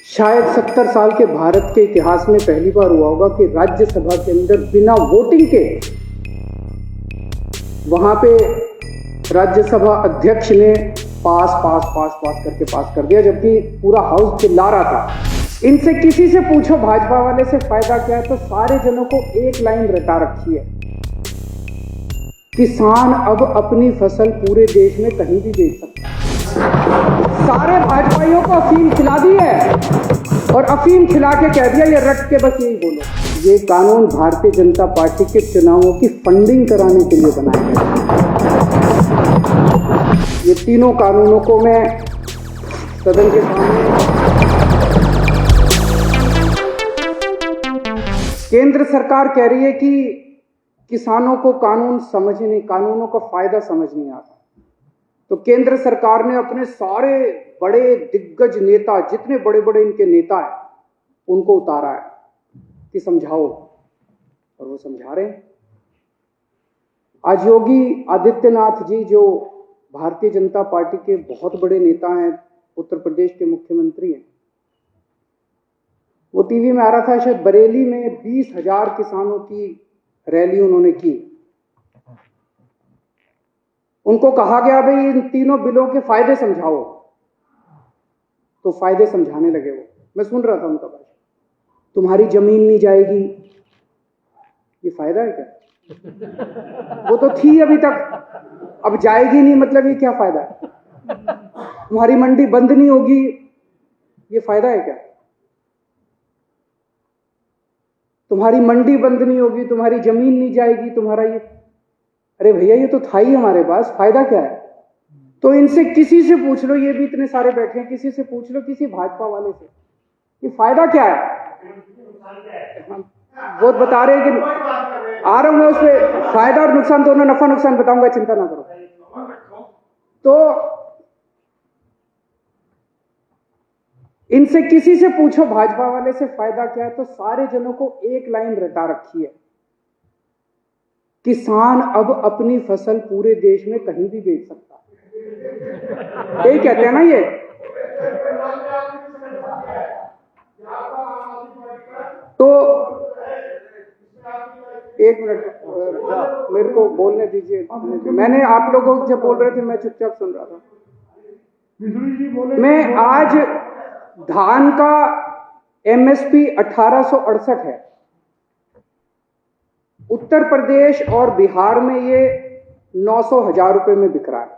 शायद 70 साल के भारत के इतिहास में पहली बार हुआ होगा कि राज्यसभा के अंदर बिना वोटिंग के वहां पे राज्यसभा अध्यक्ष ने पास करके पास कर दिया, जबकि पूरा हाउस चिल्ला रहा था। इनसे किसी से पूछो भाजपा वाले से फायदा क्या है, तो सारे जनों को एक लाइन रटा रखी है, किसान अब अपनी फसल पूरे देश में कहीं भी बेच सकता है। सारे भाजपाइयों को अफीम खिला दी है और अफीम खिला के कह दिया ये रट के बस यही बोलो। ये कानून भारतीय जनता पार्टी के चुनावों की फंडिंग कराने के लिए बनाया गया। ये तीनों कानूनों को मैं सदन के सामने, केंद्र सरकार कह रही है कि किसानों को कानूनों का फायदा समझ नहीं आता, तो केंद्र सरकार ने अपने सारे बड़े दिग्गज नेता, जितने बड़े बड़े इनके नेता हैं, उनको उतारा है कि समझाओ, और वो समझा रहे हैं। आज योगी आदित्यनाथ जी, जो भारतीय जनता पार्टी के बहुत बड़े नेता हैं, उत्तर प्रदेश के मुख्यमंत्री हैं, वो टीवी में आ रहा था, शायद बरेली में 20,000 किसानों की रैली उन्होंने की। उनको कहा गया भाई इन तीनों बिलों के फायदे समझाओ, तो फायदे समझाने लगे वो। मैं सुन रहा था उनका भाषण। तुम्हारी जमीन नहीं जाएगी, ये फायदा है क्या? वो तो थी अभी तक, अब जाएगी नहीं, मतलब ये क्या फायदा है? तुम्हारी मंडी बंद नहीं होगी, ये फायदा है क्या? तुम्हारी मंडी बंद नहीं होगी, तुम्हारी जमीन नहीं जाएगी, तुम्हारा ये, अरे भैया ये तो था ही हमारे पास, फायदा क्या है? तो इनसे किसी से पूछ लो, ये भी इतने सारे बैठे हैं, किसी से पूछ लो, किसी भाजपा वाले से, ये फायदा क्या है? वो बता रहे हैं कि आ रहा हूं मैं, उस पर फायदा और नुकसान दोनों, नफा नुकसान बताऊंगा, चिंता ना करो। तो इनसे किसी से पूछो भाजपा वाले से फायदा क्या है, तो सारे जनों को एक लाइन रटा रखी है, किसान अब अपनी फसल पूरे देश में कहीं भी बेच सकता है। यही कहते हैं ना ये। तो एक मिनट मेरे को बोलने दीजिए। मैंने आप लोगों जब बोल रहे थे मैं चुपचाप सुन रहा था। मैं आज धान का एमएसपी 1868 है। उत्तर प्रदेश और बिहार में ये 900,000 रुपए में बिक रहा है।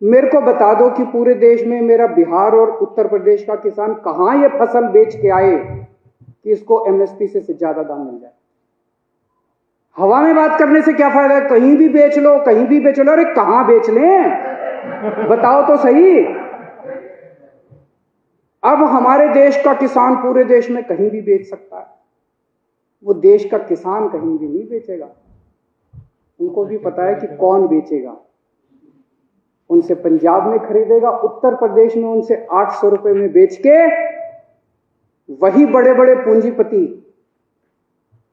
मेरे को बता दो कि पूरे देश में मेरा बिहार और उत्तर प्रदेश का किसान कहां ये फसल बेच के आए कि इसको एमएसपी से ज्यादा दाम मिल जाए। हवा में बात करने से क्या फायदा है? कहीं भी बेच लो, कहीं भी बेच लो। अरे कहां बेच लें, बताओ तो सही। अब हमारे देश का किसान पूरे देश में कहीं भी बेच सकता है। वो देश का किसान कहीं भी नहीं बेचेगा। उनको भी पता है कि कौन बेचेगा। उनसे पंजाब में खरीदेगा, उत्तर प्रदेश में उनसे 800 रुपए में बेच के वही बड़े बड़े पूंजीपति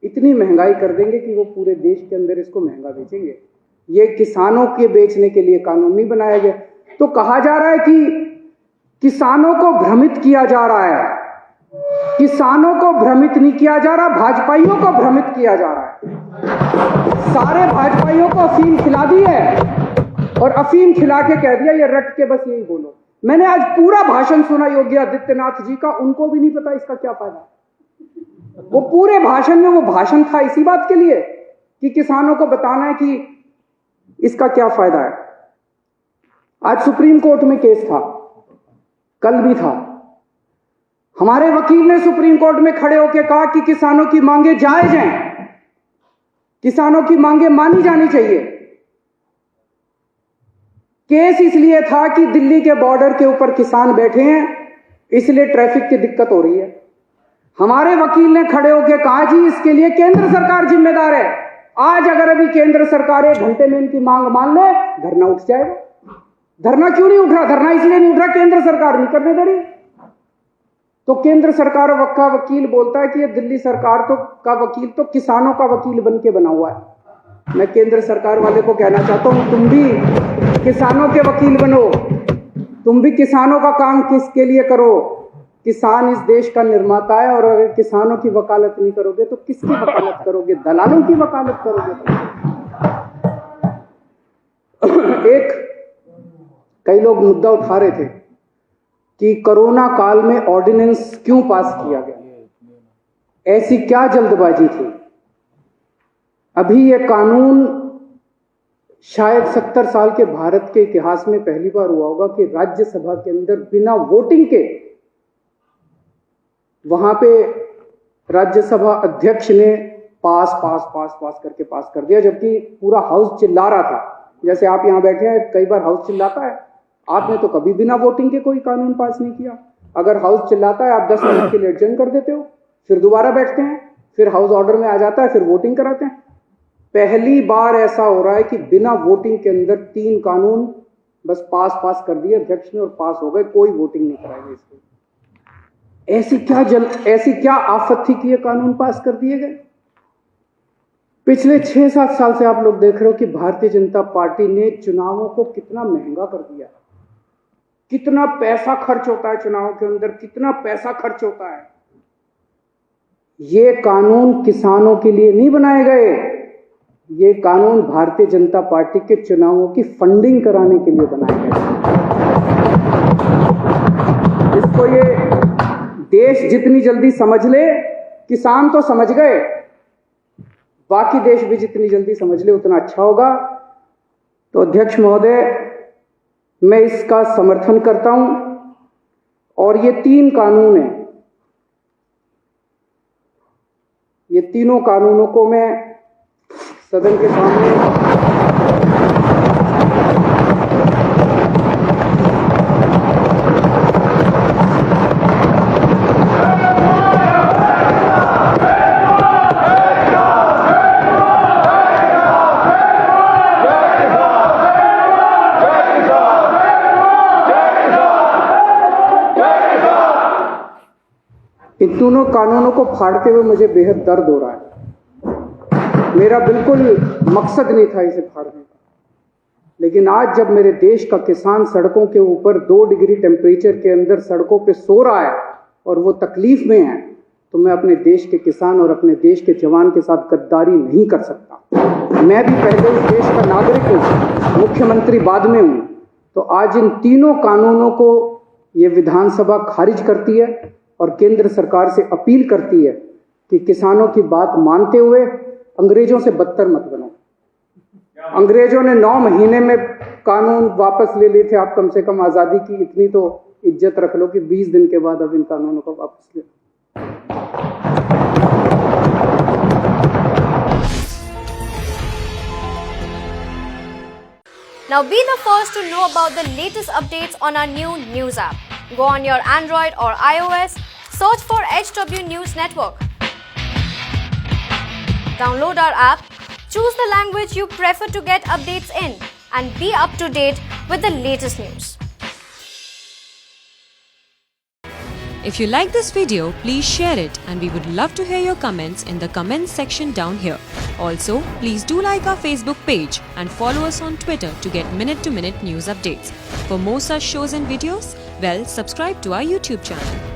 इतनी महंगाई कर देंगे कि वो पूरे देश के अंदर इसको महंगा बेचेंगे। ये किसानों के बेचने के लिए कानून नहीं बनाया गया। तो कहा जा रहा है कि किसानों को भ्रमित किया जा रहा है। किसानों को भ्रमित नहीं किया जा रहा, भाजपाइयों को भ्रमित किया जा रहा है। सारे भाजपाइयों को अफीम खिला दी है और अफीम खिला के कह दिया ये रट के बस यही बोलो। मैंने आज पूरा भाषण सुना योगी आदित्यनाथ जी का, उनको भी नहीं पता इसका क्या फायदा। वो पूरे भाषण में, वो भाषण था इसी बात के लिए कि किसानों को बताना है कि इसका क्या फायदा है। आज सुप्रीम कोर्ट में केस था, कल भी था। हमारे वकील ने सुप्रीम कोर्ट में खड़े होकर कहा कि किसानों की मांगे जायज हैं, किसानों की मांगे मानी जानी चाहिए। केस इसलिए था कि दिल्ली के बॉर्डर के ऊपर किसान बैठे हैं, इसलिए ट्रैफिक की दिक्कत हो रही है। हमारे वकील ने खड़े होकर कहा जी इसके लिए केंद्र सरकार जिम्मेदार है। आज अगर अभी केंद्र सरकार 1 घंटे में इनकी मांग मान ले, धरना उठ जाएगा। धरना क्यों नहीं उठ रहा? धरना इसलिए नहीं उठ रहा, केंद्र सरकार नहीं करने दे रही। तो केंद्र सरकार का वकील बोलता है कि ये दिल्ली सरकार का वकील तो किसानों का वकील बन के बना हुआ है। मैं केंद्र सरकार वाले को कहना चाहता हूं, तुम भी किसानों के वकील बनो। तुम भी किसानों का काम किसके लिए करो? किसान इस देश का निर्माता है, और अगर किसानों की वकालत नहीं करोगे तो किसकी वकालत करोगे? दलालों की वकालत करोगे। एक कई लोग मुद्दा उठा रहे थे कि कोरोना काल में ऑर्डिनेंस क्यों पास किया गया, ऐसी क्या जल्दबाजी थी? अभी यह कानून शायद 70 साल के भारत के इतिहास में पहली बार हुआ होगा कि राज्यसभा के अंदर बिना वोटिंग के वहां पे राज्यसभा अध्यक्ष ने पास करके पास कर दिया, जबकि पूरा हाउस चिल्ला रहा था। जैसे आप यहां बैठे हैं, कई बार हाउस चिल्लाता है, आपने तो कभी बिना वोटिंग के कोई कानून पास नहीं किया। अगर हाउस चिल्लाता है, आप 10 मिनट के लिए एडजर्न कर देते हो, फिर दोबारा बैठते हैं, फिर हाउस ऑर्डर में आ जाता है, फिर वोटिंग कराते हैं। पहली बार ऐसा हो रहा है कि बिना वोटिंग के अंदर 3 कानून बस पास कर दिए अध्यक्ष ने और पास हो गए, कोई वोटिंग नहीं कराई गई इसको। ऐसी क्या आफत थी कि ये कानून पास कर दिए गए? पिछले 6-7 साल से आप लोग देख रहे हो कि भारतीय जनता पार्टी ने चुनावों को कितना महंगा कर दिया। कितना पैसा खर्च होता है चुनावों के अंदर, कितना पैसा खर्च होता है। ये कानून किसानों के लिए नहीं बनाए गए, ये कानून भारतीय जनता पार्टी के चुनावों की फंडिंग कराने के लिए बनाए गए। इसको ये देश जितनी जल्दी समझ ले, किसान तो समझ गए, बाकी देश भी जितनी जल्दी समझ ले उतना अच्छा होगा। तो अध्यक्ष महोदय, मैं इसका समर्थन करता हूं, और ये 3 कानून हैं, ये तीनों कानूनों को मैं सदन के सामने इन दोनों कानूनों को फाड़ते हुए मुझे बेहद दर्द हो रहा है। मेरा बिल्कुल मकसद नहीं था इसे फाड़ने का, लेकिन आज जब मेरे देश का किसान सड़कों के ऊपर 2 डिग्री टेम्परेचर के अंदर सड़कों पे सो रहा है और वो तकलीफ में है, तो मैं अपने देश के किसान और अपने देश के जवान के साथ गद्दारी नहीं कर सकता। मैं भी पहले इस देश का नागरिक हूँ, मुख्यमंत्री बाद में हूँ। तो आज इन तीनों कानूनों को ये विधानसभा खारिज करती है और केंद्र सरकार से अपील करती है कि किसानों की बात मानते हुए अंग्रेजों से बदतर मत बनो। अंग्रेजों ने 9 महीने में कानून वापस ले लिए थे, आप कम से कम आजादी की इतनी तो इज्जत रख लो कि 20 दिन के बाद अब इन कानूनों को वापस ले। Now be the first to know about the latest updates on our new news app. Go on your Android or iOS, search for HW News Network. Download our app, choose the language you prefer to get updates in, and be up to date with the latest news. If you like this video, please share it, and we would love to hear your comments in the comments section down here. Also, please do like our Facebook page and follow us on Twitter to get minute-to-minute news updates. For more such shows and videos, well, subscribe to our YouTube channel.